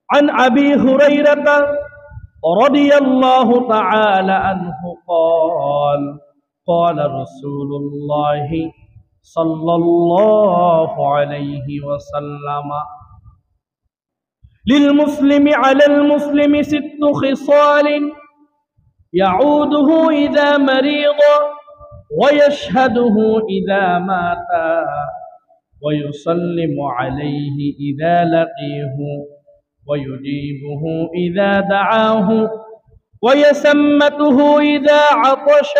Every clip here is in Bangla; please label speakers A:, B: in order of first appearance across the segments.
A: عن أبي هريرة رضي الله تعالى عنه قال قال رسول الله صلى الله عليه وسلم للمسلم على المسلم 6 خصال يعوده إذا مريض ويشهده إذا مات ويسلم عليه إذا لقيه ويجيبه إذا دعاه ويسمته إذا عطش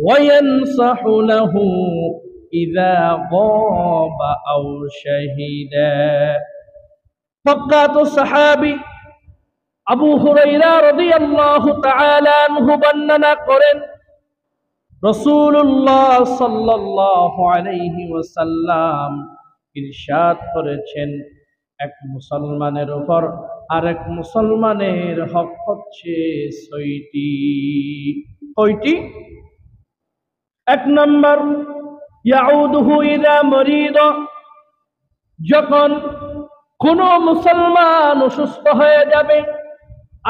A: وينصح له إذا غاب أو شهدا فقات الصحابي আবু হুরায়রা রাদিয়াল্লাহু তাআলা আনহু বর্ণনা করেন রাসূলুল্লাহ সাল্লাল্লাহু আলাইহি ওয়াসাল্লাম ইরশাদ করেছেন এক মুসলমানের উপর আরেক মুসলমানের হক হচ্ছে 6টি। কয়টি? 1 নম্বর ইয়াউদুহু ইযা মারিদ, যখন কোন মুসলমান অসুস্থ হয়ে যাবে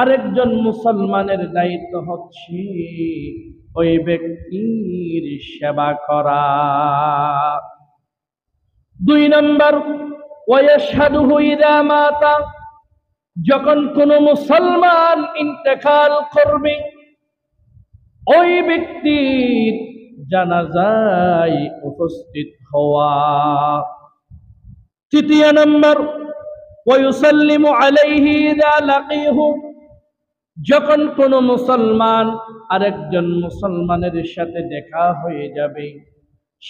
A: আরেকজন মুসলমানের দায়িত্ব হচ্ছে ওই ব্যক্তির সেবা করা। 2 নম্বর ওয়ায়াশহাদুহু ইযা মাতা, যখন কোন মুসলমান ইন্তেকাল করবে ওই ব্যক্তির জানাজায় উপস্থিত হওয়া। 3 নম্বর ওয়ায়ুসাল্লিমু আলাইহি ইযা লাকিহু, যখন কোন মুসলমান আরেকজন মুসলমানের সাথে দেখা হয়ে যাবে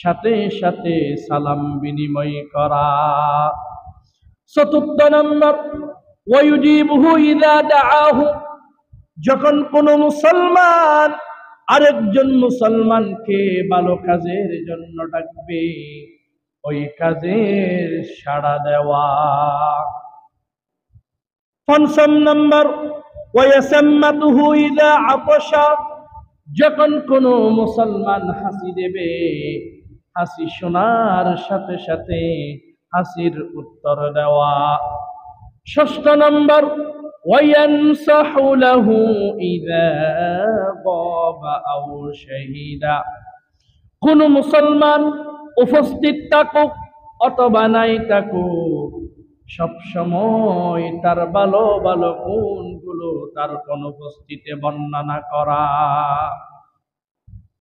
A: সাথে সাথে সালাম বিনিময় করা। 4 নম্বর ওয়ায়ুজিবুহু ইযা দাআহু, যখন কোন মুসলমান আরেকজন মুসলমানকে ভালো কাজের জন্য ডাকবে ওই কাজের সাড়া দেওয়া। 5 নম্বর ওয়ায়াসাম্মাতুহু ইযা আতাশা, যখন কোন মুসলমান হাসি দেবে হাসি শোনার সাথে সাথে হাসির উত্তর দেওয়া। 6 নম্বর ওয়ায়ানসাহু লাহু ইযা গাবা আও শাহিদা, কোন মুসলমান উপস্থিত থাকুক অথবা নাই থাকুক সব সময় তার ভালো ভালো গুণগুলো তার অনুপস্থিতিতে বর্ণনা করা।